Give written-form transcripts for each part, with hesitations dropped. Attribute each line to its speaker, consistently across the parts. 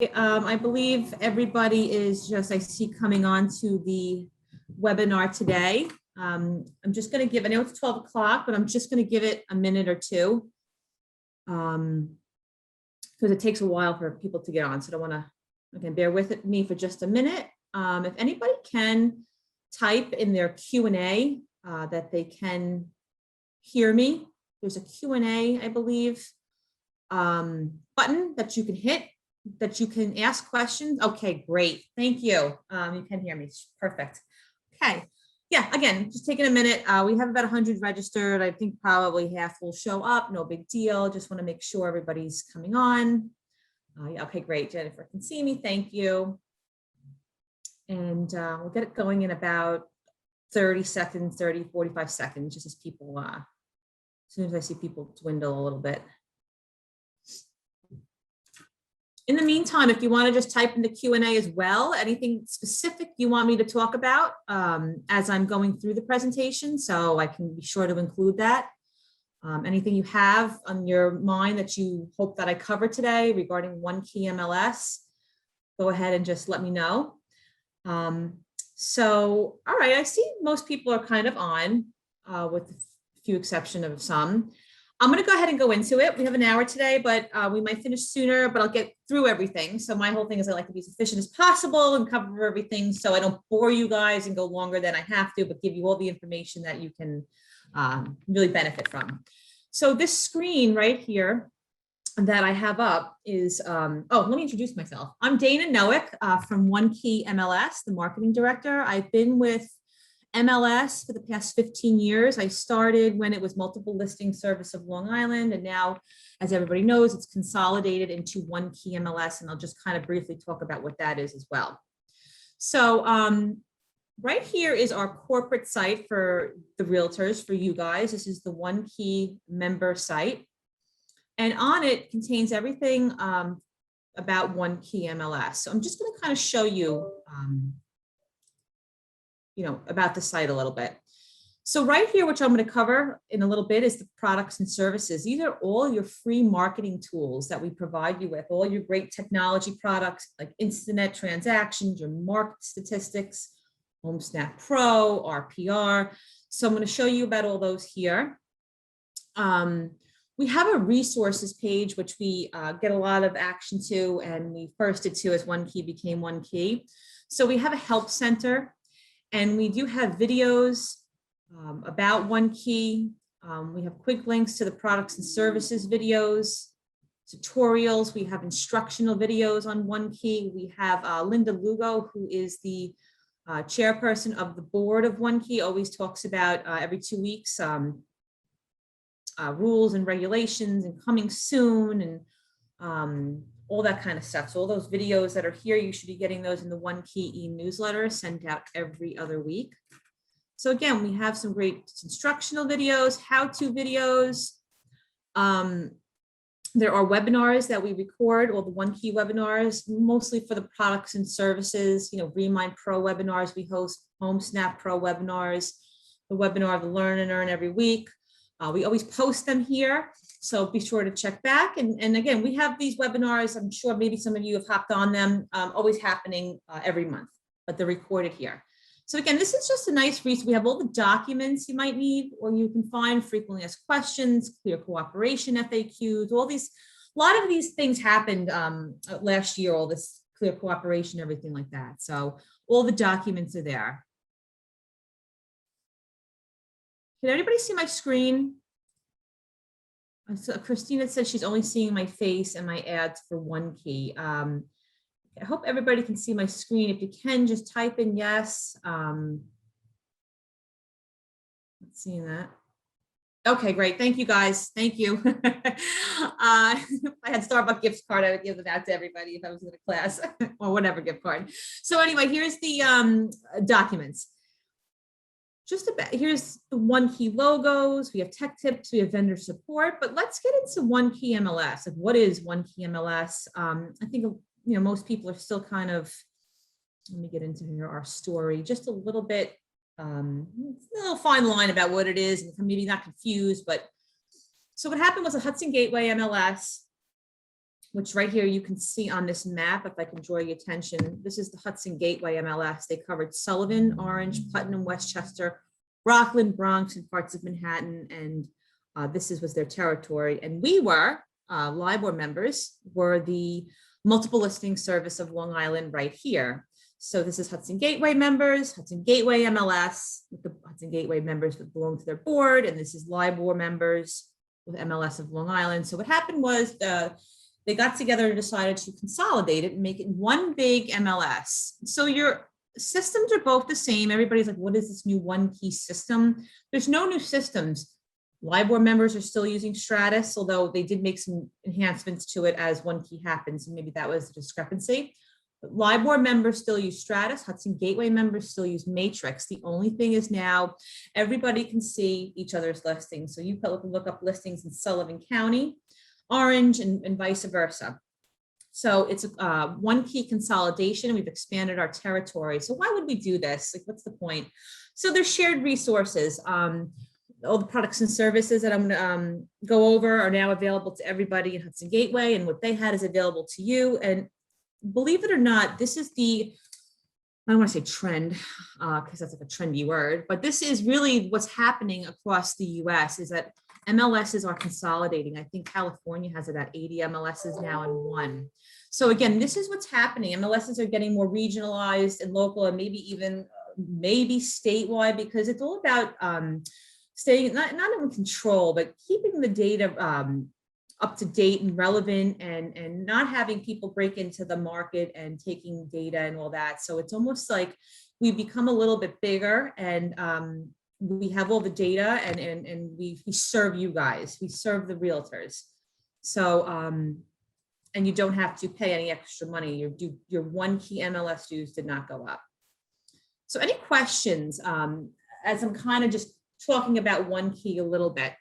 Speaker 1: I believe everybody is just, I see coming on to the webinar today. I'm just going to give, I know it's 12 o'clock, but I'm just going to give it a minute or two because it takes a while for people to get on. So I don't want to, again, bear with me for just a minute. If anybody can type in their Q&A that they can hear me, there's a Q&A, I believe, button that you can hit, that you can ask questions. Okay, great. Thank you. You can hear me. Perfect. Okay. Yeah, again, just taking a minute. We have about 100 registered. I think probably half will show up. No big deal. Just want to make sure everybody's coming on. Yeah, okay, great. Jennifer can see me. Thank you. And we'll get it going in about 30 seconds, 30, 45 seconds, just as people, as soon as I see people dwindle a little bit. In the meantime, if you want to just type in the Q&A as well, anything specific you want me to talk about as I'm going through the presentation, so I can be sure to include that. Anything you have on your mind that you hope that I cover today regarding OneKey MLS, go ahead and just let me know. So, all right, I see most people are kind of on with a few exception of some. I'm going to go ahead and go into it. We have an hour today, but we might finish sooner, but I'll get through everything. So my whole thing is I like to be as efficient as possible and cover everything so I don't bore you guys and go longer than I have to, but give you all the information that you can really benefit from. So this screen right here that I have up is, oh, let me introduce myself. I'm Dana Nowick from OneKey MLS, the marketing director. I've been with MLS for the past 15 years. I started when it was multiple listing service of Long Island, and now, as everybody knows, it's consolidated into OneKey MLS, and I'll just kind of briefly talk about what that is as well. So right here is our corporate site for the realtors, for you guys. This is the OneKey member site, and on it contains everything about OneKey MLS. So I'm just going to kind of show you about the site a little bit. So right here, which I'm going to cover in a little bit, is the products and services. These are all your free marketing tools that we provide you with, all your great technology products like InstaNet transactions, your market statistics, HomeSnap Pro, RPR. So I'm going to show you about all those here. We have a resources page, which we get a lot of action to, and we first did too as OneKey became OneKey. So we have a help center. And we do have videos about OneKey. We have quick links to the products and services videos, tutorials. We have instructional videos on OneKey. We have Linda Lugo, who is the chairperson of the board of OneKey, always talks about every 2 weeks rules and regulations and coming soon and all that kind of stuff. So all those videos that are here, you should be getting those in the OneKey e-newsletter sent out every other week. So again, we have some great instructional videos, how-to videos. There are webinars that we record, all the OneKey webinars, mostly for the products and services, Remind Pro webinars. We host HomeSnap Pro webinars, the webinar of the Learn and Earn every week. We always post them here, so be sure to check back. And again, we have these webinars. I'm sure maybe some of you have hopped on them, always happening every month, but they're recorded here. So again, this is just a nice resource. We have all the documents you might need, or you can find frequently asked questions, clear cooperation FAQs, all these. A lot of these things happened last year, all this clear cooperation, everything like that. So all the documents are there. Can everybody see my screen? So Christina says she's only seeing my face and my ads for OneKey. I hope everybody can see my screen. If you can, just type in yes. Let's see that. Okay, great. Thank you, guys. Thank you. If I had Starbucks gift card, I would give them out to everybody if I was in a class or whatever gift card. So anyway, here's the documents. Here's the OneKey logos. We have tech tips. We have vendor support. But let's get into OneKey MLS. Like, what is OneKey MLS? I think most people are still kind of. Let me get into here our story just a little bit. A little fine line about what it is, and maybe not confused. But so what happened was a Hudson Gateway MLS which right here you can see on this map, if I can draw your attention, this is the Hudson Gateway MLS. They covered Sullivan, Orange, Putnam, Westchester, Rockland, Bronx, and parts of Manhattan, and this was their territory. And we were, LIBOR members, were the multiple listing service of Long Island right here. So this is Hudson Gateway members, Hudson Gateway MLS, with the Hudson Gateway members that belong to their board, and this is LIBOR members with MLS of Long Island. So what happened was they got together and decided to consolidate it and make it one big MLS. So your systems are both the same. Everybody's like, what is this new OneKey system? There's no new systems. LIBOR members are still using Stratus, although they did make some enhancements to it as OneKey happens, and maybe that was the discrepancy. But LIBOR members still use Stratus. Hudson Gateway members still use Matrix. The only thing is now everybody can see each other's listings. So you can look up listings in Sullivan County, Orange, and vice versa. So it's a OneKey consolidation. We've expanded our territory. So why would we do this? Like, what's the point? So there's shared resources. All the products and services that I'm going to go over are now available to everybody in Hudson Gateway, and what they had is available to you. And believe it or not, this is the, I don't want to say trend, because that's like a trendy word, but this is really what's happening across the US, is that MLSs are consolidating. I think California has about 80 MLSs now in one. So again, this is what's happening. MLSs are getting more regionalized and local, and maybe even maybe statewide, because it's all about staying not in control, but keeping the data up to date and relevant, and not having people break into the market and taking data and all that. So it's almost like we become a little bit bigger, and we have all the data, and we serve you guys, we serve the realtors. So, and you don't have to pay any extra money. Your OneKey MLS dues did not go up. So any questions, as I'm kind of just talking about OneKey a little bit,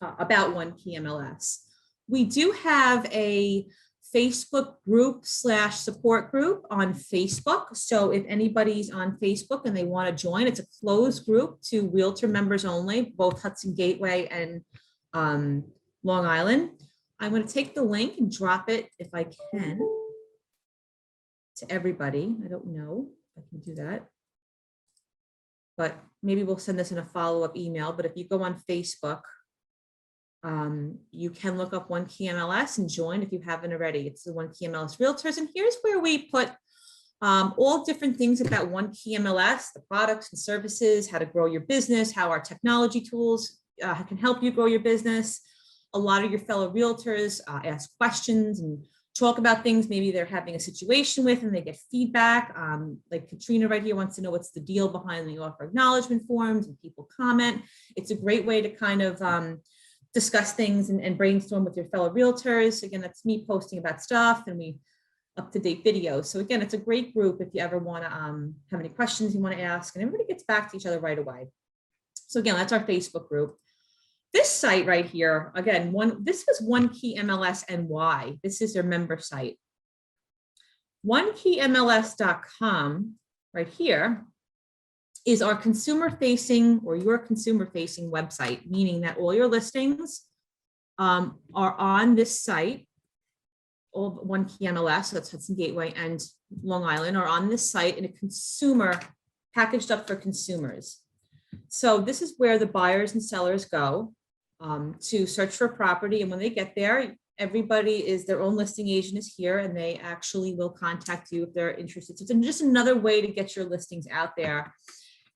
Speaker 1: about OneKey MLS. We do have a Facebook group / support group on Facebook. So if anybody's on Facebook and they want to join, it's a closed group to realtor members only, both Hudson Gateway and Long Island. I'm going to take the link and drop it, if I can, to everybody. I don't know if I can do that, but maybe we'll send this in a follow-up email. But if you go on Facebook, you can look up OneKey MLS and join if you haven't already. It's the OneKey MLS Realtors. And here's where we put all different things about OneKey MLS, the products and services, how to grow your business, how our technology tools can help you grow your business. A lot of your fellow realtors ask questions and talk about things maybe they're having a situation with, and they get feedback. Like Katrina right here wants to know what's the deal behind the offer acknowledgement forms, and people comment. It's a great way to kind of discuss things and brainstorm with your fellow realtors. Again, that's me posting about stuff, and we up-to-date videos. So again, it's a great group if you ever want to have any questions you want to ask, and everybody gets back to each other right away. So again, that's our Facebook group. This site right here, again, this was OneKey MLS NY. This is their member site. OneKeyMLS.com right here is our consumer-facing, or your consumer-facing website, meaning that all your listings are on this site. All OneKey MLS, so that's Hudson Gateway and Long Island, are on this site in a consumer, packaged up for consumers. So this is where the buyers and sellers go to search for a property. And when they get there, everybody is their own listing agent is here, and they actually will contact you if they're interested. So it's just another way to get your listings out there.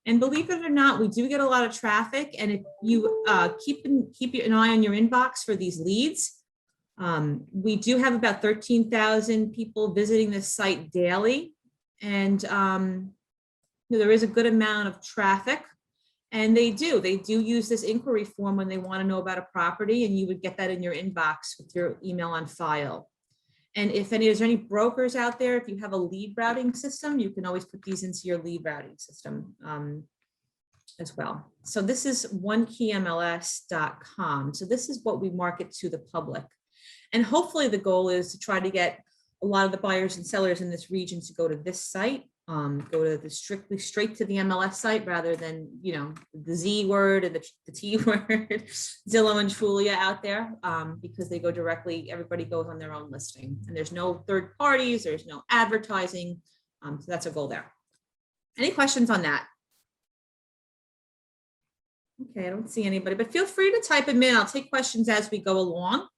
Speaker 1: And believe it or not, we do get a lot of traffic. And if you keep an eye on your inbox for these leads, we do have about 13,000 people visiting this site daily. And there is a good amount of traffic. And they do use this inquiry form when they want to know about a property, and you would get that in your inbox with your email on file. And if there's any brokers out there, if you have a lead routing system, you can always put these into your lead routing system as well. So this is OneKeyMLS.com. So this is what we market to the public. And hopefully the goal is to try to get a lot of the buyers and sellers in this region to go to this site go to the straight to the MLS site rather than, you know, the Z word and the T word, Zillow and Trulia out there, because they go directly, everybody goes on their own listing and there's no third parties, there's no advertising. So that's a goal there. Any questions on that? Okay, I don't see anybody, but feel free to type them in. I'll take questions as we go along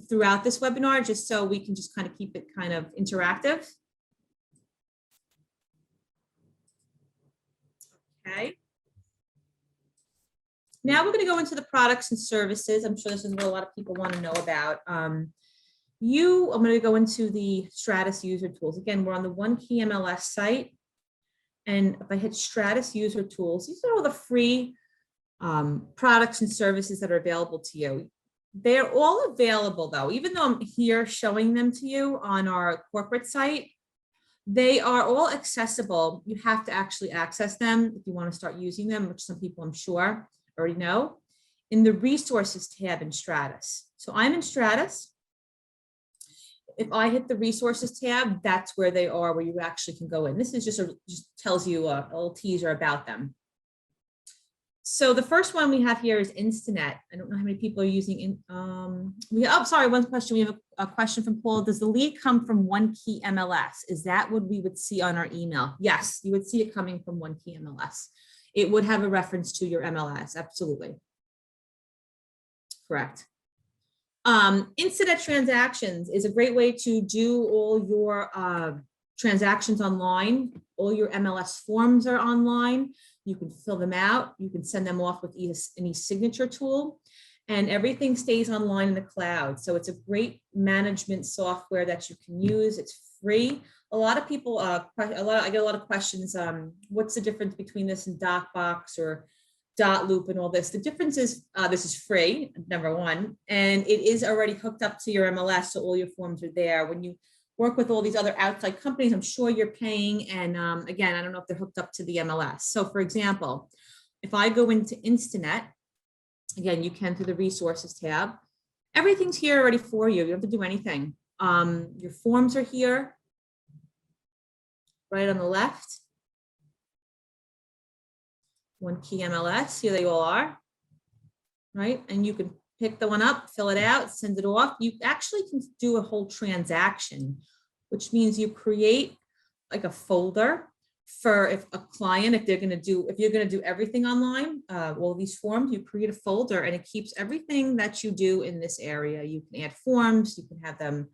Speaker 1: throughout this webinar, just so we can just kind of keep it kind of interactive. Okay. Now we're going to go into the products and services. I'm sure this is what a lot of people want to know about. I'm going to go into the Stratus user tools. Again, we're on the OneKey MLS site. And if I hit Stratus user tools, these are all the free products and services that are available to you. They're all available though, even though I'm here showing them to you on our corporate site. They are all accessible. You have to actually access them if you want to start using them, which some people I'm sure already know, in the resources tab in Stratus. So I'm in Stratus. If I hit the resources tab, that's where they are, where you actually can go in. This is just tells you a little teaser about them. So the first one we have here is InstaNet. I don't know how many people are using. Sorry, one question. We have a question from Paul. Does the lead come from OneKey MLS? Is that what we would see on our email? Yes, you would see it coming from OneKey MLS. It would have a reference to your MLS. Absolutely. Correct. InstaNet transactions is a great way to do all your transactions online. All your MLS forms are online. You can fill them out. You can send them off with an e-signature tool, and everything stays online in the cloud. So it's a great management software that you can use. It's free. A lot of people, I get a lot of questions. What's the difference between this and DocBox or Dot Loop and all this? The difference is this is free, number one, and it is already hooked up to your MLS, so all your forms are there. When you work with all these other outside companies, I'm sure you're paying. And again, I don't know if they're hooked up to the MLS. So for example, if I go into InstaNet, again, you can through the resources tab, everything's here already for you. You don't have to do anything. Your forms are here, right on the left. OneKey MLS, here they all are, right? And you can pick the one up, fill it out, send it off. You actually can do a whole transaction, which means you create like a folder for if a client, if you're going to do everything online, all these forms, you create a folder and it keeps everything that you do in this area. You can add forms, you can have them,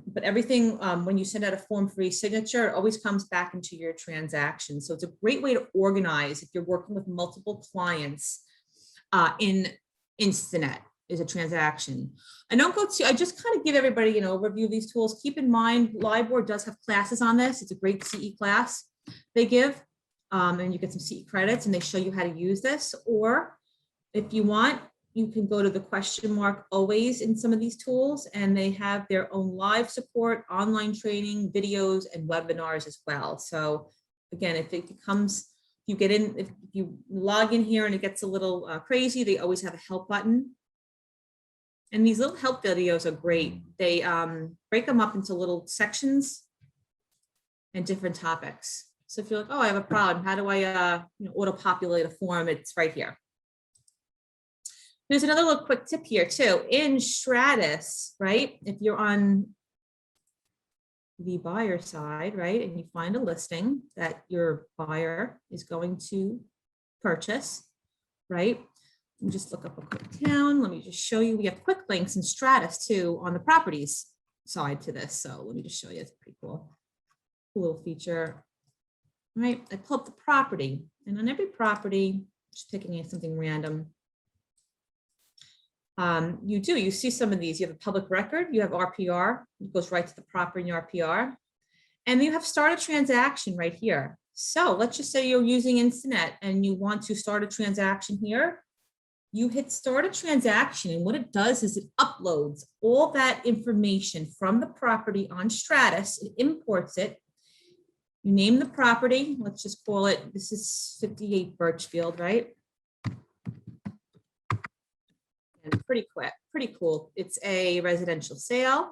Speaker 1: but everything, when you send out a form for e-signature, it always comes back into your transaction. So it's a great way to organize if you're working with multiple clients in InstaNet is a transaction. I just kind of give everybody an overview of these tools. Keep in mind, LIBOR does have classes on this. It's a great CE class they give, and you get some CE credits and they show you how to use this. Or if you want, you can go to the question mark always in some of these tools, and they have their own live support, online training, videos, and webinars as well. So again, if you log in here and it gets a little crazy, they always have a help button. And these little help videos are great. They break them up into little sections and different topics. So if you're like, oh, I have a problem, how do I auto-populate a form? It's right here. There's another little quick tip here too. In Stratus, right? If you're on the buyer side, right, and you find a listing that your buyer is going to purchase, right? Let me just look up a quick town. Let me just show you. We have quick links in Stratus too on the properties side to this. So let me just show you. It's pretty cool. Cool little feature. All right, I pull up the property, and on every property, just picking something random. You see some of these. You have a public record, you have RPR, it goes right to the property in your RPR, and then you have start a transaction right here. So let's just say you're using InstaNet and you want to start a transaction here. You hit start a transaction, and what it does is it uploads all that information from the property on Stratus, it imports it. You name the property, let's just call it, this is 58 Birchfield, right? And pretty quick, pretty cool. It's a residential sale.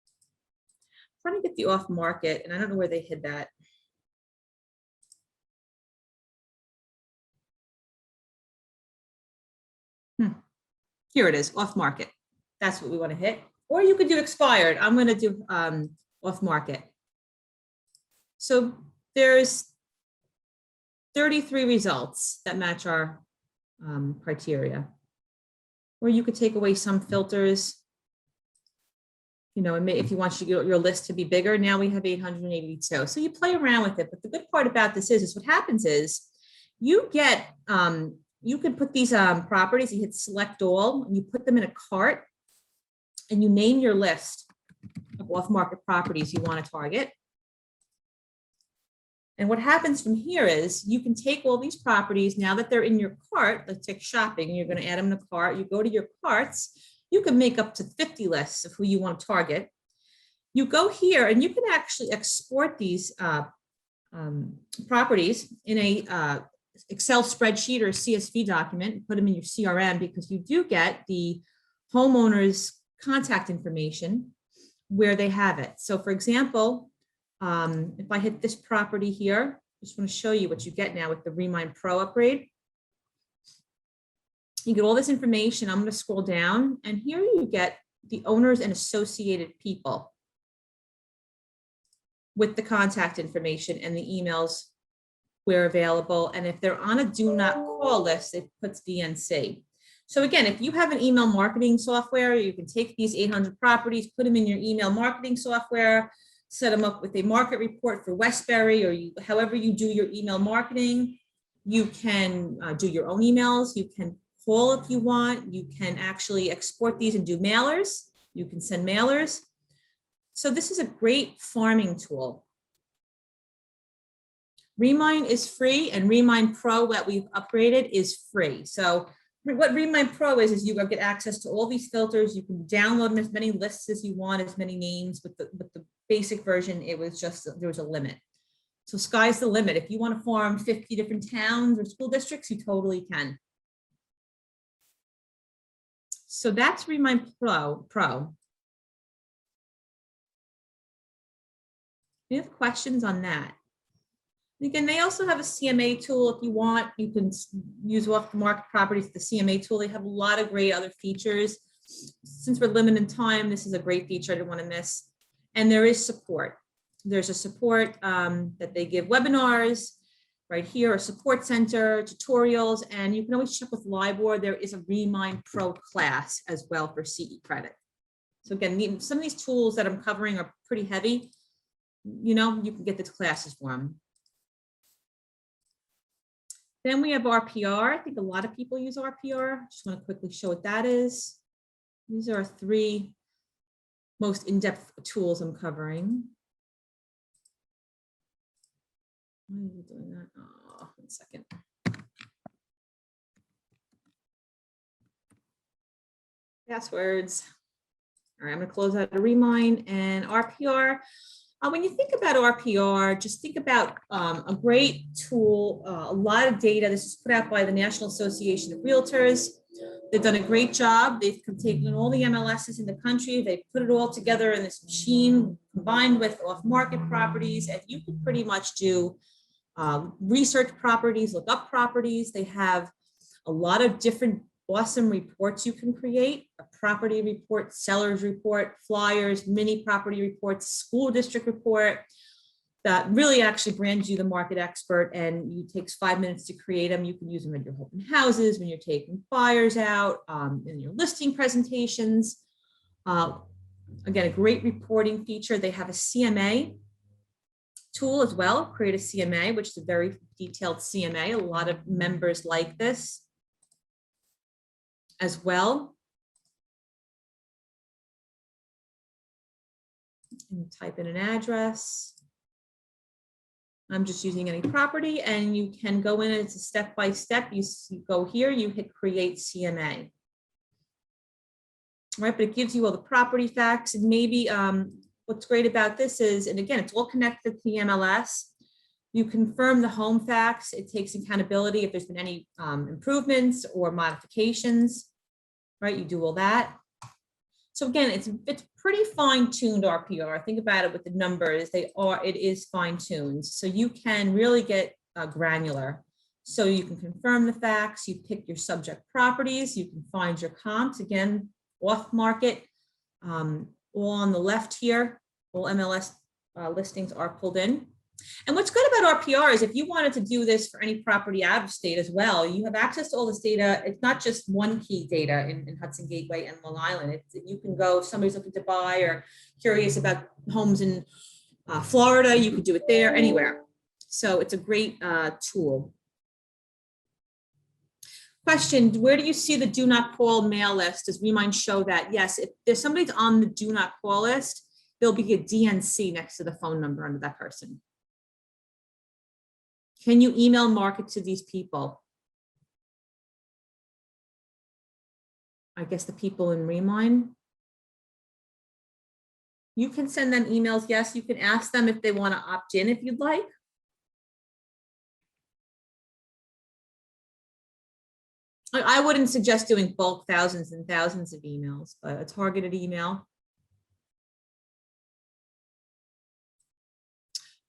Speaker 1: trying to get the off market, and I don't know where they hid that. Here it is, off market. That's what we want to hit. Or you could do expired. I'm going to do off market. So there's 33 results that match our criteria. Or you could take away some filters. You know, if you want your list to be bigger, now we have 882. So you play around with it. But the good part about this is what happens is you get, you can put these properties, you hit select all, and you put them in a cart, and you name your list of off-market properties you want to target. And what happens from here is you can take all these properties, now that they're in your cart, let's take shopping, you're going to add them in a cart, you go to your carts, you can make up to 50 lists of who you want to target. You go here and you can actually export these properties in a Excel spreadsheet or a CSV document and put them in your CRM, because you do get the homeowner's contact information where they have it. So for example, if I hit this property here, I just want to show you what you get now with the Remind Pro upgrade. You get all this information. I'm going to scroll down, and here you get the owners and associated people with the contact information and the emails where available. And if they're on a do not call list, it puts DNC. So again, if you have an email marketing software, you can take these 800 properties, put them in your email marketing software, set them up with a market report for Westbury, or however you do your email marketing. You can do your own emails. You can call if you want. You can actually export these and do mailers. You can send mailers. So this is a great farming tool. Remind is free, and Remind Pro that we've upgraded is free. So what Remind Pro is you get access to all these filters. You can download as many lists as you want, as many names. With the basic version, it was just, there was a limit. So sky's the limit. If you want to farm 50 different towns or school districts, you totally can. So that's Remind Pro. We have questions on that. Again, they also have a CMA tool. If you want, you can use off the market properties, the CMA tool. They have a lot of great other features. Since we're limited in time, this is a great feature I didn't want to miss. And there is support. There's a support that they give webinars right here, a support center, tutorials, and you can always check with LIBOR. There is a Remind Pro class as well for CE credit. So again, some of these tools that I'm covering are pretty heavy. You know, you can get the classes for them. Then we have RPR. I think a lot of people use RPR. Just want to quickly show what that is. These are 3 most in-depth tools I'm covering. Why are you doing that? Oh, 1 second. Passwords. All right, I'm going to close out a Remind and RPR. When you think about RPR, just think about a great tool, a lot of data. This is put out by the National Association of Realtors. They've done a great job. They've taken all the MLSs in the country. They put it all together in this machine combined with off-market properties, and you can pretty much do research properties, look up properties. They have a lot of different awesome reports you can create: a property report, seller's report, flyers, mini property reports, school district report, that really actually brands you the market expert, and it takes 5 minutes to create them. You can use them in your open houses, when you're taking buyers out, in your listing presentations. Again, a great reporting feature. They have a CMA tool as well, create a CMA, which is a very detailed CMA. A lot of members like this as well. And type in an address. I'm just using any property, and you can go in and it's a step-by-step. You go here, you hit create CMA. Right, but it gives you all the property facts, and maybe what's great about this is, and again, it's all connected to the MLS. You confirm the home facts. It takes accountability if there's been any improvements or modifications, right? You do all that. So again, it's pretty fine-tuned RPR. Think about it with the numbers. It is fine-tuned. So you can really get granular. So you can confirm the facts, you pick your subject properties, you can find your comps, again, off market, all on the left here, all MLS listings are pulled in. And what's good about RPR is if you wanted to do this for any property out of state as well, you have access to all this data. It's not just OneKey data in Hudson Gateway and Long Island. You can go, if somebody's looking to buy or curious about homes in Florida, you could do it there, anywhere. So it's a great tool. Question, where do you see the do not call mail list? Does Remind show that? Yes, if there's somebody's on the do not call list, there'll be a DNC next to the phone number under that person. Can you email market to these people? I guess the people in Remind. You can send them emails. Yes, you can ask them if they want to opt in if you'd like. I wouldn't suggest doing bulk thousands and thousands of emails, but a targeted email.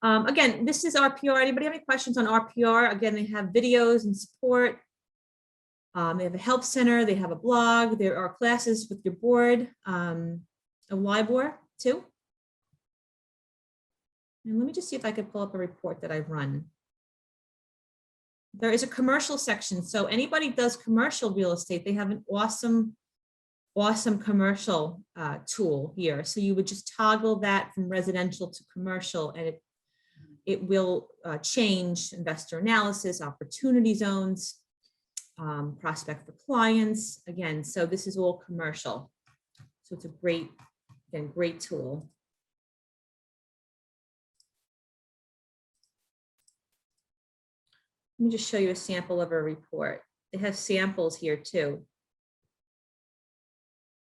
Speaker 1: Again, this is RPR. Anybody have any questions on RPR? Again, they have videos and support. They have a help center. They have a blog. There are classes with your board, a LIBOR too. And let me just see if I could pull up a report that I've run. There is a commercial section. So anybody does commercial real estate, they have an awesome commercial tool here. So you would just toggle that from residential to commercial, and it will change investor analysis, opportunity zones, prospect for clients. Again, so this is all commercial. So it's a great, again, great tool. Let me just show you a sample of a report. It has samples here too.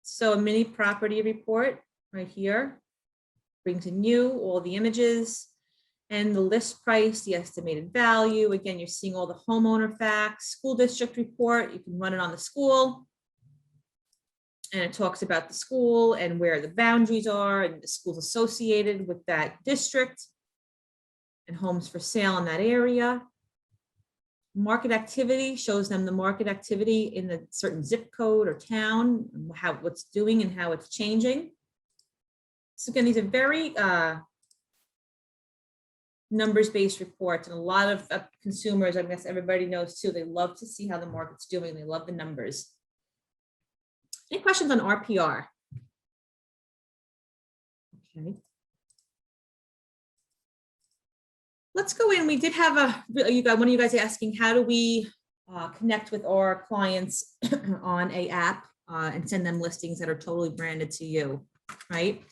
Speaker 1: So a mini property report right here brings in you all the images and the list price, the estimated value. Again, you're seeing all the homeowner facts, school district report. You can run it on the school. And it talks about the school and where the boundaries are and the schools associated with that district and homes for sale in that area. Market activity shows them the market activity in the certain zip code or town, how what's doing and how it's changing. So again, these are very numbers-based reports, and a lot of consumers, I guess everybody knows too, they love to see how the market's doing. They love the numbers. Any questions on RPR? Okay. Let's go in. We did have one of you guys asking, how do we connect with our clients on a app and send them listings that are totally branded to you, right?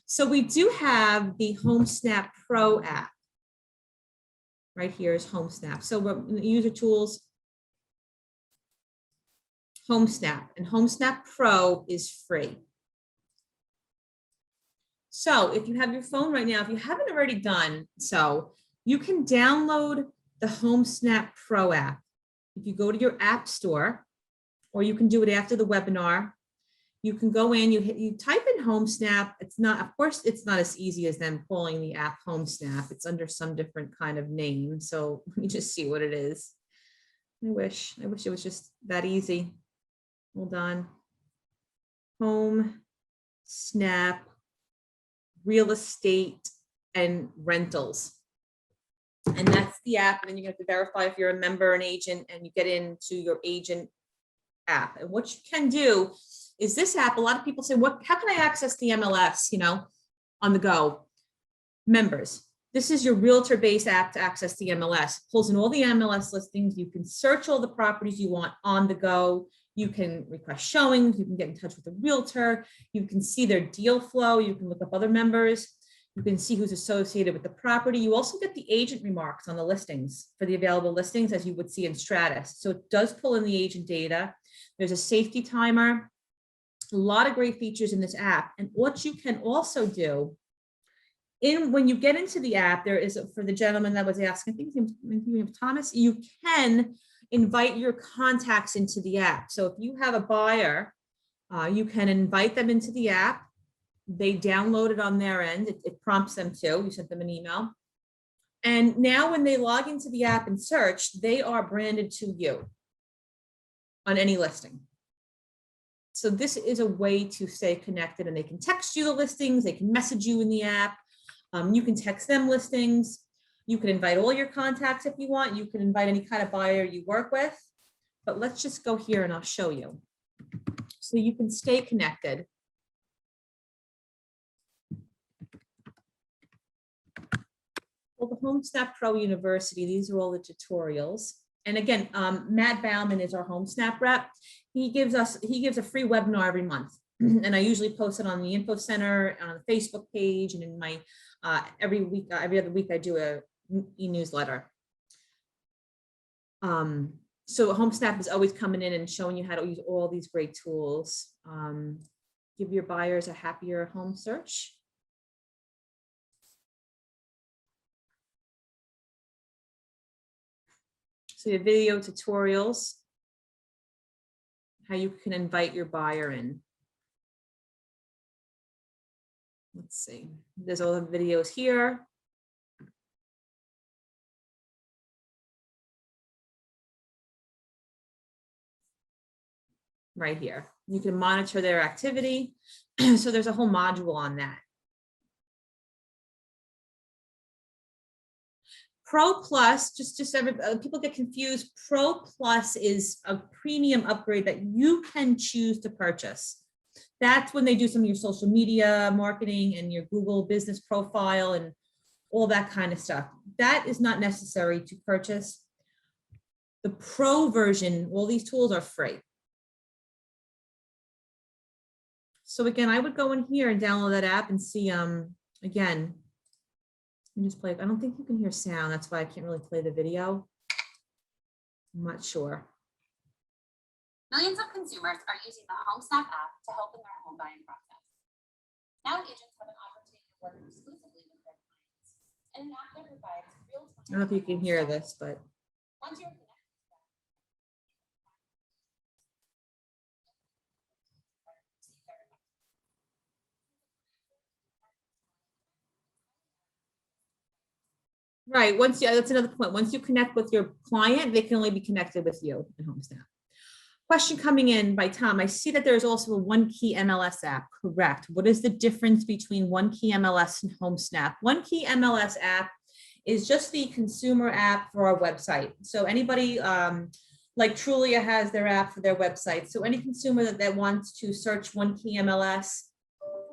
Speaker 1: So we do have the HomeSnap Pro app. Right here is HomeSnap. So we're in the user tools, HomeSnap, and HomeSnap Pro is free. So if you have your phone right now, if you haven't already done so, you can download the HomeSnap Pro app. If you go to your app store, or you can do it after the webinar, you can go in, you type in HomeSnap. It's not, of course, it's not as easy as them calling the app HomeSnap. It's under some different kind of name. So let me just see what it is. I wish it was just that easy. Hold on. HomeSnap Real Estate and Rentals. And that's the app. And then you have to verify if you're a member, an agent, and you get into your agent app. And what you can do is this app, a lot of people say, how can I access the MLS, on the go? Members. This is your realtor-based app to access the MLS. Pulls in all the MLS listings. You can search all the properties you want on the go. You can request showings. You can get in touch with a realtor. You can see their deal flow. You can look up other members. You can see who's associated with the property. You also get the agent remarks on the listings for the available listings, as you would see in Stratus. So it does pull in the agent data. There's a safety timer, a lot of great features in this app. And what you can also do, when you get into the app, there is, for the gentleman that was asking, I think his name is Thomas, you can invite your contacts into the app. So if you have a buyer You can invite them into the app. They download it on their end. It prompts them to. You sent them an email. And now when they log into the app and search, they are branded to you on any listing. So this is a way to stay connected, and they can text you the listings. They can message you in the app. You can text them listings. You can invite all your contacts if you want. You can invite any kind of buyer you work with. But let's just go here and I'll show you. So you can stay connected. Well, the HomeSnap Pro University, these are all the tutorials. And again, Matt Bauman is our HomeSnap rep. He gives a free webinar every month. And I usually post it on the info center, on the Facebook page, and in my every other week I do a e-newsletter. So HomeSnap is always coming in and showing you how to use all these great tools. Give your buyers a happier home search. So your video tutorials, how you can invite your buyer in. Let's see, there's all the videos here. Right here. You can monitor their activity. So there's a whole module on that. Pro Plus, people get confused. Pro Plus is a premium upgrade that you can choose to purchase. That's when they do some of your social media marketing and your Google business profile and all that kind of stuff. That is not necessary to purchase. The Pro version, all these tools are free. So again, I would go in here and download that app and see, again, let me just play. I don't think you can hear sound. That's why I can't really play the video. I'm not sure.
Speaker 2: Millions of consumers are using the HomeSnap app to help in their home buying process. Now agents have an opportunity to work exclusively with their clients and an app that provides real-time.
Speaker 1: I don't know if you can hear this, but.
Speaker 2: Once you're connected to that,
Speaker 1: Right. That's another point. Once you connect with your client, they can only be connected with you in HomeSnap. Question coming in by Tom. I see that there's also a OneKey MLS app. Correct. What is the difference between OneKey MLS and HomeSnap? OneKey MLS app is just the consumer app for our website. So anybody like Trulia has their app for their website. So any consumer that wants to search OneKey MLS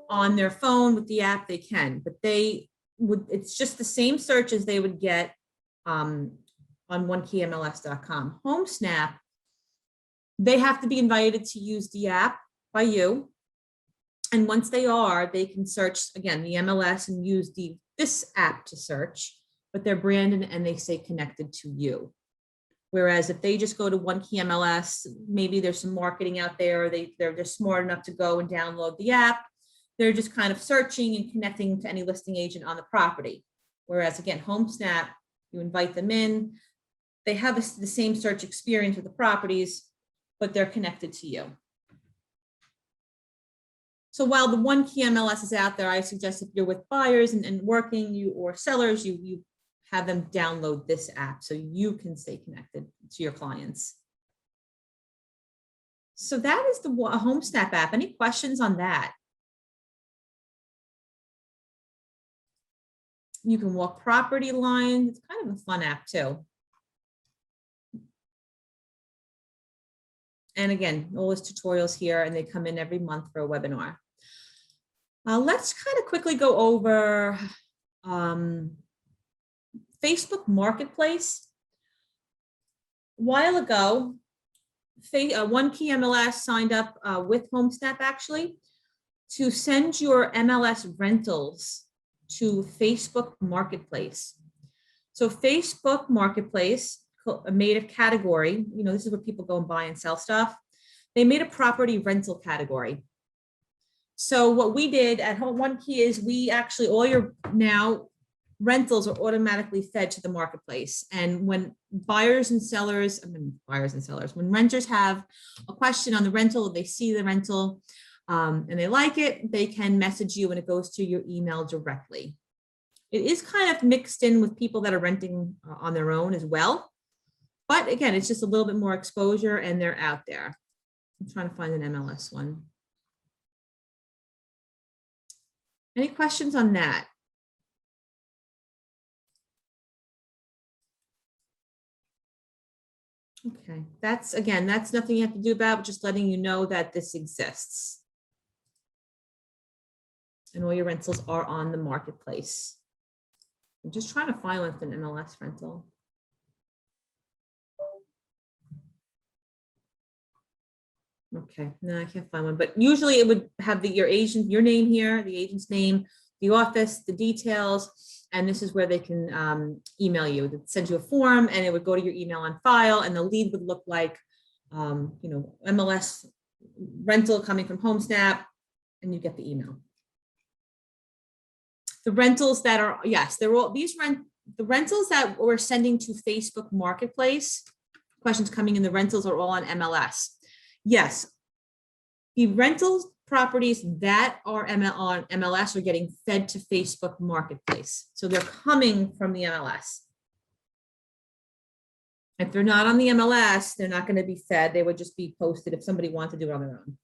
Speaker 1: on their phone with the app, they can. But it's just the same search as they would get on OneKeyMLS.com. HomeSnap, they have to be invited to use the app by you. And once they are, they can search, again, the MLS and use this app to search, but they're branded and they stay connected to you. Whereas if they just go to OneKey MLS, maybe there's some marketing out there, they're just smart enough to go and download the app. They're just kind of searching and connecting to any listing agent on the property. Whereas again, HomeSnap, you invite them in, they have the same search experience with the properties, but they're connected to you. So while the OneKey MLS is out there, I suggest if you're with buyers and working or sellers, you have them download this app so you can stay connected to your clients. So that is the HomeSnap app. Any questions on that? You can walk property lines. It's kind of a fun app too. And again, all those tutorials here, and they come in every month for a webinar. Let's kind of quickly go over Facebook Marketplace. A while ago, OneKey MLS signed up with HomeSnap actually to send your MLS rentals to Facebook Marketplace. So Facebook Marketplace made a category, this is where people go and buy and sell stuff. They made a property rental category. So what we did at OneKey is we actually, all your now rentals are automatically fed to the marketplace. And when buyers and sellers, when renters have a question on the rental, they see the rental and they like it, they can message you and it goes to your email directly. It is kind of mixed in with people that are renting on their own as well. But again, it's just a little bit more exposure and they're out there. I'm trying to find an MLS one. Any questions on that? Okay, that's nothing you have to do about, just letting you know that this exists. And all your rentals are on the marketplace. I'm just trying to find one with an MLS rental. Okay, no, I can't find one, but usually it would have your agent, your name here, the agent's name, the office, the details, and this is where they can email you. They'd send you a form and it would go to your email on file and the lead would look like, MLS rental coming from HomeSnap and you get the email. The rentals that are, yes, they're all the rentals that we're sending to Facebook Marketplace, questions coming in, the rentals are all on MLS. Yes, the rentals properties that are on MLS are getting fed to Facebook Marketplace. So they're coming from the MLS. If they're not on the MLS, they're not going to be fed. They would just be posted if somebody wants to do it on their own.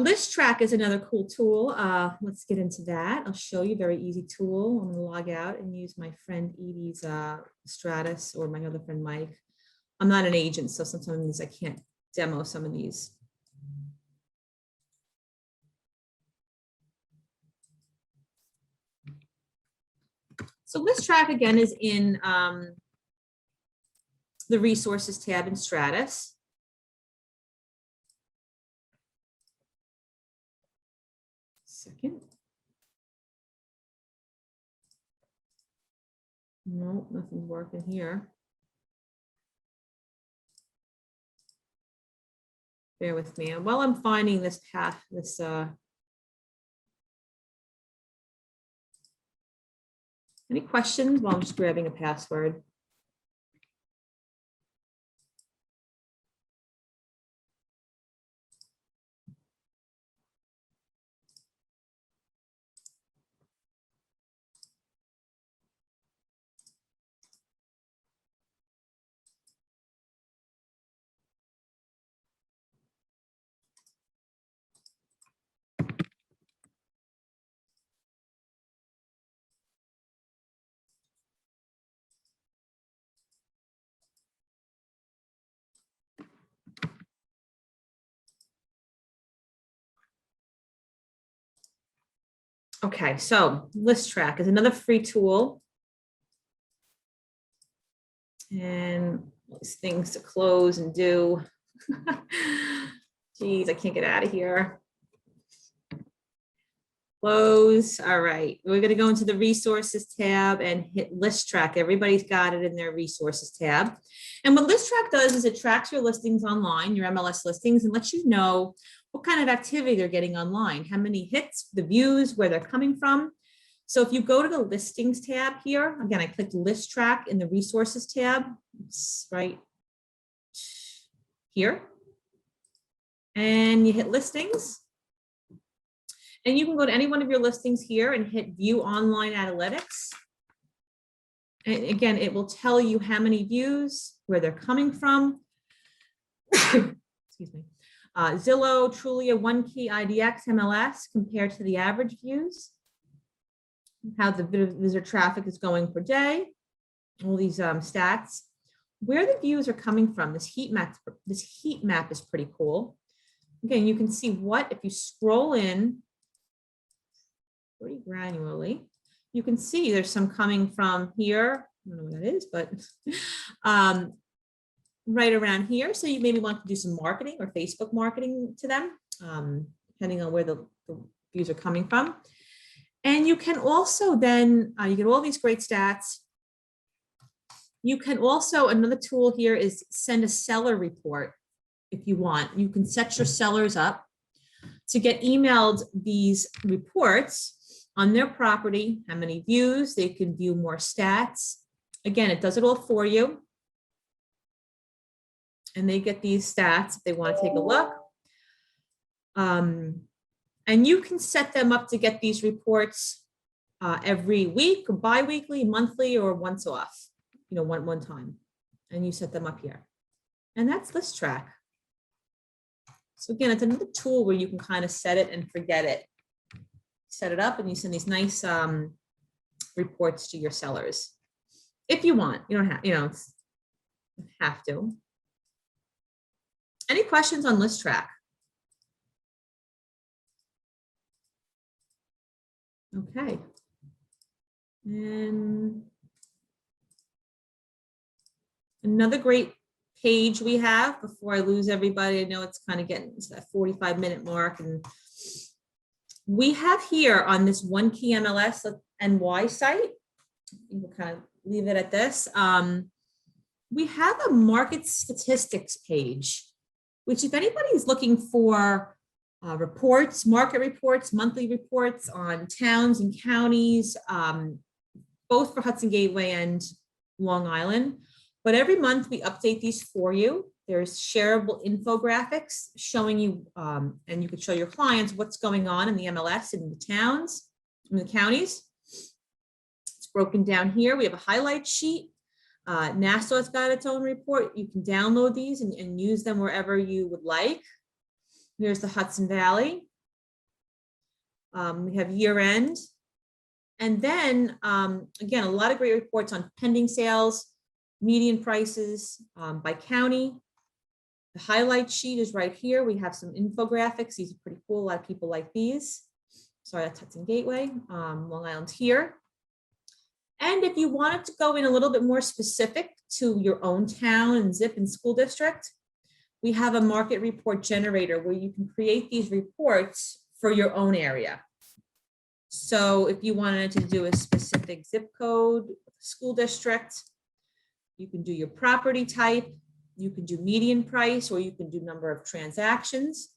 Speaker 1: List Track is another cool tool. Let's get into that. I'll show you, very easy tool. I'm going to log out and use my friend Edie's Stratus or my other friend Mike. I'm not an agent, so sometimes I can't demo some of these. So List Track again is in the resources tab in Stratus. Second. No, nothing's working here. Bear with me. And while I'm finding this path, any questions while I'm just grabbing a password? Okay, so List Track is another free tool. And these things to close and do. Geez, I can't get out of here. Close. All right, we're going to go into the resources tab and hit List Track. Everybody's got it in their resources tab. And what List Track does is it tracks your listings online, your MLS listings, and lets you know what kind of activity they're getting online, how many hits, the views, where they're coming from. So if you go to the listings tab here, again, I clicked List Track in the resources tab. It's right here. And you hit listings. And you can go to any one of your listings here and hit View Online Analytics. And again, it will tell you how many views, where they're coming from. Excuse me. Zillow, Trulia, OneKey, IDX, MLS compared to the average views. How the visitor traffic is going per day. All these stats. Where the views are coming from, this heat map is pretty cool. Again, you can see what, if you scroll in pretty granularly, you can see there's some coming from here. I don't know what that is, but right around here. So you maybe want to do some marketing or Facebook marketing to them, depending on where the views are coming from. And you can also then, you get all these great stats. You can also, another tool here is send a seller report if you want. You can set your sellers up to get emailed these reports on their property, how many views, they can view more stats. Again, it does it all for you. And they get these stats if they want to take a look. And you can set them up to get these reports every week, or bi-weekly, monthly, or once off, you know, one time. And you set them up here. And that's ListTrack. So again, it's another tool where you can kind of set it and forget it. Set it up and you send these nice reports to your sellers. If you want, you don't have, you know, have to. Any questions on ListTrack? Okay. And another great page we have before I lose everybody. I know it's kind of getting to that 45-minute mark, and we have here on this OneKey MLS NY site, we'll kind of leave it at this. We have a market statistics page, which if anybody is looking for reports, market reports, monthly reports on towns and counties, both for Hudson Gateway and Long Island. But every month we update these for you. There's shareable infographics showing you, and you can show your clients what's going on in the MLS in the towns, in the counties. It's broken down here. We have a highlight sheet. Nassau's got its own report. You can download these and use them wherever you would like. Here's the Hudson Valley. We have year end. And then, again, a lot of great reports on pending sales, median prices by county. The highlight sheet is right here. We have some infographics. These are pretty cool. A lot of people like these. Sorry, that's Hudson Gateway. Long Island's here. And if you wanted to go in a little bit more specific to your own town and zip and school district, we have a market report generator where you can create these reports for your own area. So if you wanted to do a specific zip code, school district, you can do your property type, you can do median price, or you can do number of transactions.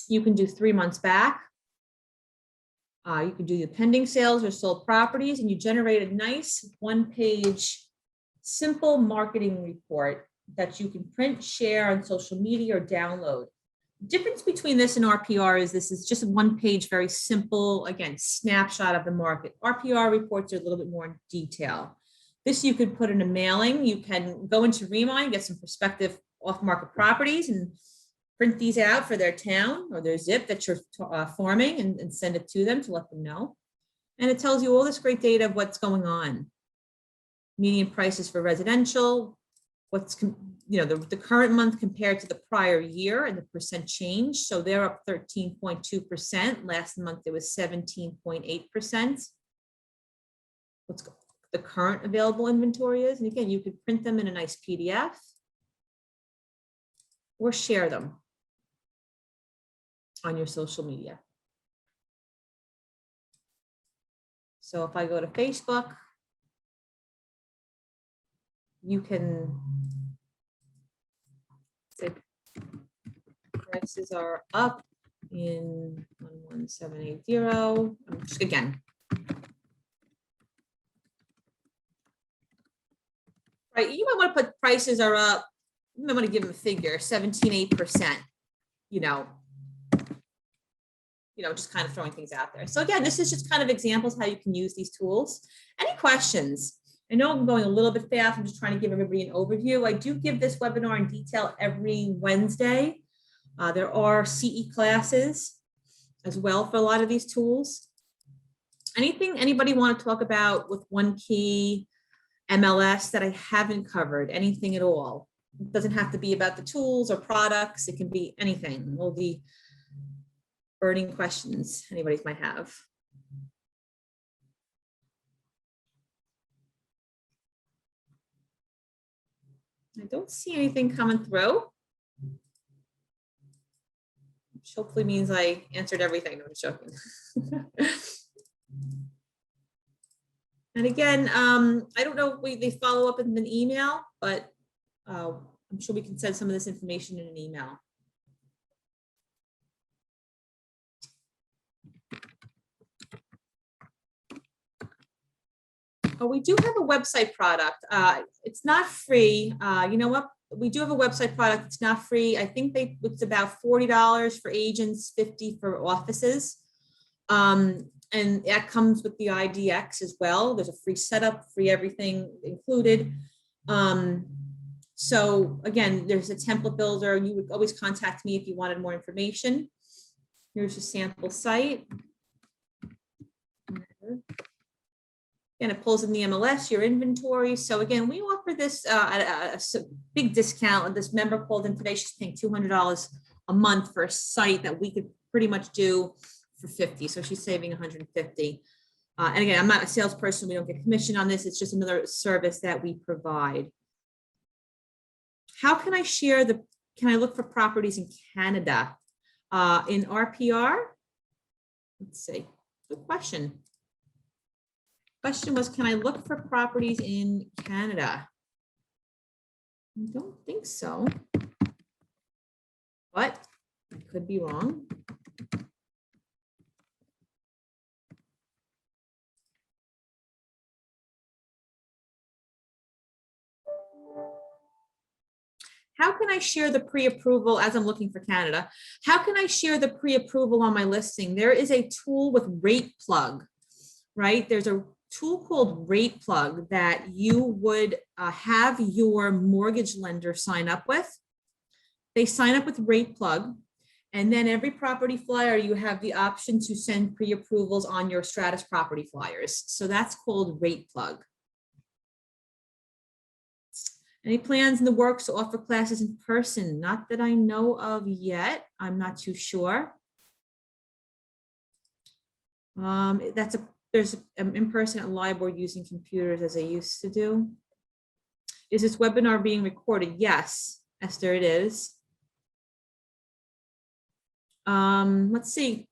Speaker 1: You can do 3 months back. You can do the pending sales or sold properties, and you generate a nice one-page simple marketing report that you can print, share on social media, or download. The difference between this and RPR is this is just a one-page, very simple, again, snapshot of the market. RPR reports are a little bit more in detail. This you could put in a mailing. You can go into Remind, get some prospective off-market properties and print these out for their town or their zip that you're forming and send it to them to let them know. And it tells you all this great data of what's going on. Median prices for residential, what's, you know, the current month compared to the prior year and the percent change. So they're up 13.2%. Last month it was 17.8%. What's the current available inventory is. And again, you could print them in a nice PDF or share them on your social media. So if I go to Facebook, you can say prices are up in 11780. Just again, right? You might want to put prices are up. You might want to give them a figure, 17.8%. Just kind of throwing things out there. So again, this is just kind of examples how you can use these tools. Any questions? I know I'm going a little bit fast. I'm just trying to give everybody an overview. I do give this webinar in detail every Wednesday. There are CE classes as well for a lot of these tools. Anything anybody want to talk about with OneKey, MLS that I haven't covered? Anything at all? It doesn't have to be about the tools or products. It can be anything. All the burning questions anybody might have. I don't see anything coming through, which hopefully means I answered everything. I'm joking. And again, I don't know if they follow up in an email, but I'm sure we can send some of this information in an email. Oh, we do have a website product. It's not free. You know what? We do have a website product. It's not free. I think it's about $40 for agents, $50 for offices. And that comes with the IDX as well. There's a free setup, free everything included. So again, there's a template builder. You would always contact me if you wanted more information. Here's a sample site. And it pulls in the MLS, your inventory. So again, we offer this at a big discount. This member called in today, she's paying $200 a month for a site that we could pretty much do for $50. So she's saving $150. And again, I'm not a salesperson. We don't get commission on this. It's just another service that we provide. How can I share can I look for properties in Canada? In RPR? Let's see, good question. Question was, can I look for properties in Canada? I don't think so, but I could be wrong. How can I share the pre-approval as I'm looking for Canada? How can I share the pre-approval on my listing? There is a tool with Rate Plug, right? There's a tool called Rate Plug that you would have your mortgage lender sign up with. They sign up with Rate Plug, and then every property flyer, you have the option to send pre-approvals on your Stratus property flyers. So that's called Rate Plug. Any plans in the works to offer classes in person? Not that I know of yet. I'm not too sure. There's an in-person at LIBOR using computers as I used to do. Is this webinar being recorded? Yes, Esther, it is. Let's see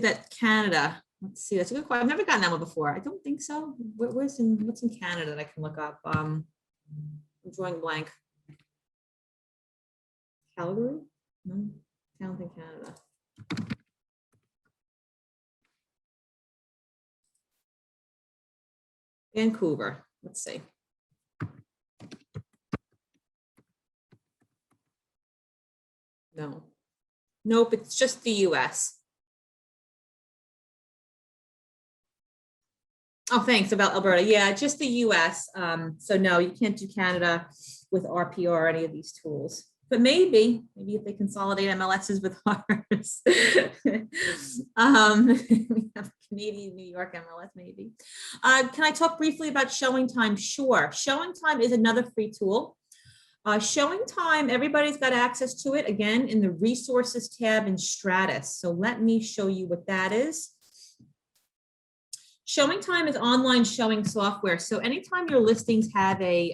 Speaker 1: that Canada. Let's see, that's a good question. I've never gotten that one before. I don't think so. What's in Canada that I can look up? I'm drawing blank. Calgary? No, I don't think Canada. Vancouver, let's see. No, nope, it's just the US. Oh, thanks about Alberta. Yeah, just the US. So no, you can't do Canada with RPR or any of these tools. But maybe if they consolidate MLSs with ours. We have Canadian, New York MLS maybe. Can I talk briefly about Showing Time? Sure. Showing Time is another free tool. Showing Time, everybody's got access to it, again, in the Resources tab in Stratus. So let me show you what that is. Showing Time is online showing software. So anytime your listings have a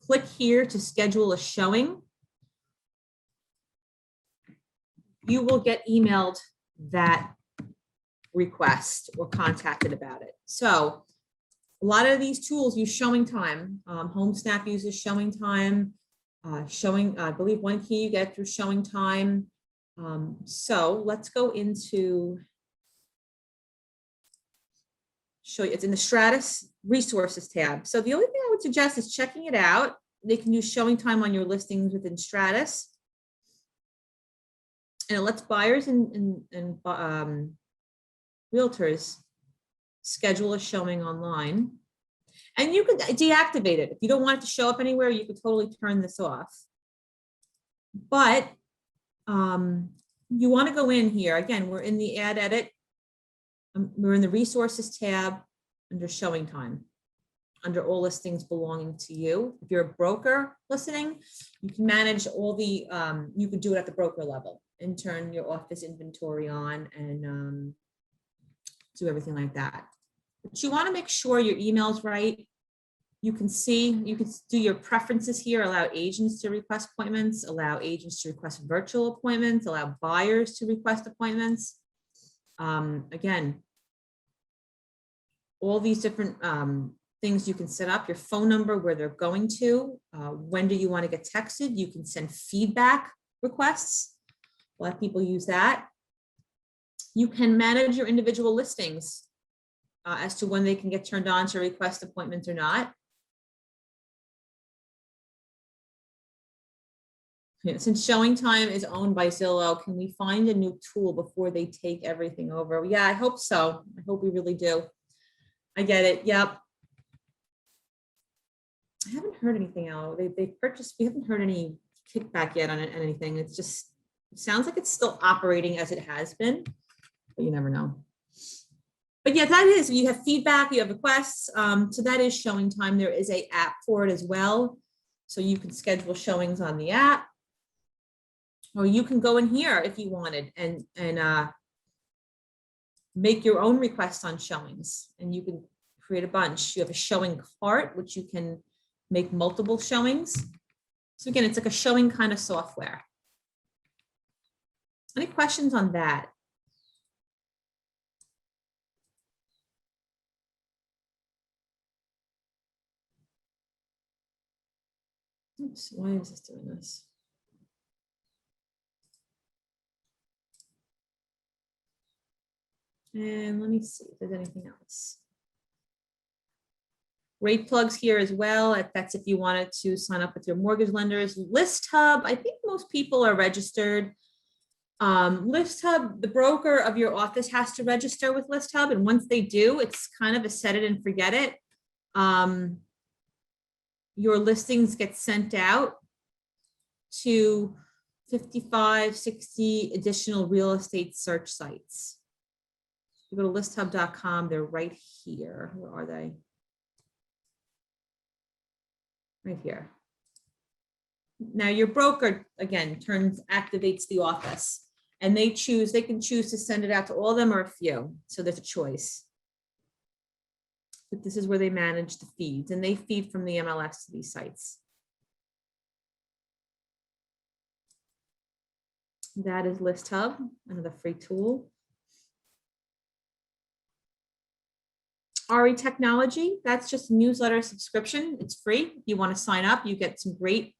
Speaker 1: click here to schedule a showing, you will get emailed that request or contacted about it. So a lot of these tools use Showing Time. HomeSnap uses Showing Time. I believe OneKey you get through Showing Time. So let's go into, show you, it's in the Stratus Resources tab. So the only thing I would suggest is checking it out. They can use Showing Time on your listings within Stratus. And it lets buyers and realtors schedule a showing online. And you can deactivate it. If you don't want it to show up anywhere, you could totally turn this off. But you want to go in here. Again, we're in the Ad Edit. We're in the Resources tab under Showing Time, under all listings belonging to you. If you're a broker listening, you can manage all the, you could do it at the broker level and turn your office inventory on and do everything like that. But you want to make sure your email's right. You can do your preferences here, allow agents to request appointments, allow agents to request virtual appointments, allow buyers to request appointments. Again, all these different things you can set up, your phone number, where they're going to, when do you want to get texted? You can send feedback requests. A lot of people use that. You can manage your individual listings. as to when they can get turned on to request appointments or not. Yeah, since showing time is owned by Zillow, can we find a new tool before they take everything over? Yeah, I hope so. I hope we really do. I get it. Yep. I haven't heard anything else. They purchased, we haven't heard any kickback yet on anything. It's just, it sounds like it's still operating as it has been, but you never know. But yeah, that is, you have feedback, you have requests. So that is showing time. There is a app for it as well. So you can schedule showings on the app. Or you can go in here if you wanted and make your own requests on showings, and you can create a bunch. You have a showing cart, which you can make multiple showings. So again, it's like a showing kind of software. Any questions on that? Oops, why is this doing this? And let me see if there's anything else. Rate plugs here as well. If that's if you wanted to sign up with your mortgage lenders. ListHub, I think most people are registered. ListHub, the broker of your office has to register with ListHub. And once they do, it's kind of a set it and forget it. Your listings get sent out to 55, 60 additional real estate search sites. You go to listhub.com, they're right here. Where are they? Right here. Now your broker, again, activates the office, and they can choose to send it out to all of them or a few. So there's a choice. But this is where they manage the feeds, and they feed from the MLS to these sites. That is ListHub, another free tool. RE Technology, that's just newsletter subscription. It's free. If you want to sign up, you get some great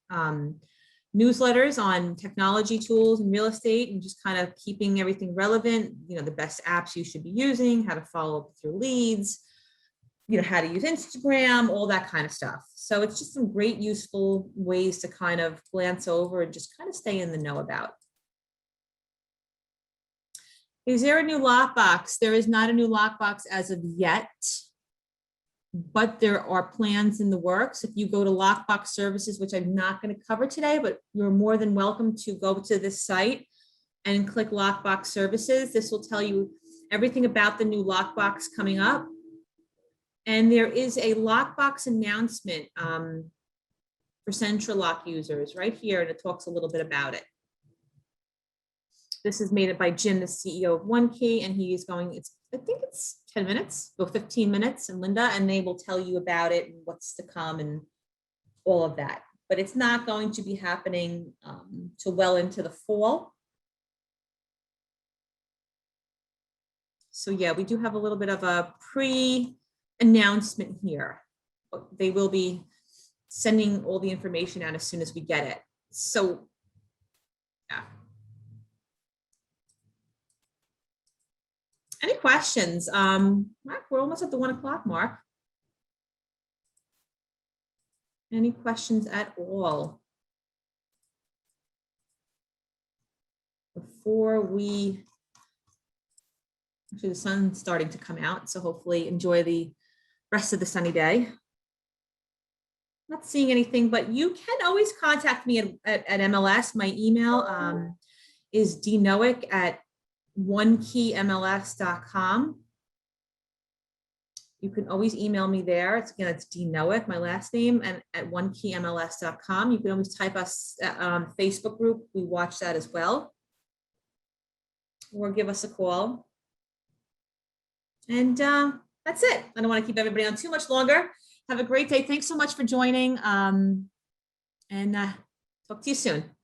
Speaker 1: newsletters on technology tools and real estate, and just kind of keeping everything relevant, the best apps you should be using, how to follow up with your leads, how to use Instagram, all that kind of stuff. So it's just some great useful ways to kind of glance over and just kind of stay in the know about. Is there a new lockbox? There is not a new lockbox as of yet, but there are plans in the works. If you go to lockbox services, which I'm not going to cover today, but you're more than welcome to go to this site and click lockbox services. This will tell you everything about the new lockbox coming up. And there is a lockbox announcement for Central Lock users right here, and it talks a little bit about it. This is made by Jim, the CEO of OneKey, and he is going, I think it's 10 minutes, go 15 minutes, and Linda, and they will tell you about it and what's to come and all of that. But it's not going to be happening till well into the fall. So yeah, we do have a little bit of a pre-announcement here. They will be sending all the information out as soon as we get it. So yeah. Any questions? Mark, we're almost at the 1 o'clock mark. Any questions at all? Before we, actually the sun's starting to come out, so hopefully enjoy the rest of the sunny day. Not seeing anything, but you can always contact me at MLS. My email is dnowick@onekeymls.com. You can always email me there. It's dnowick, my last name, and at onekeymls.com. You can always type us on Facebook group. We watch that as well. Or give us a call. And that's it. I don't want to keep everybody on too much longer. Have a great day. Thanks so much for joining. And talk to you soon.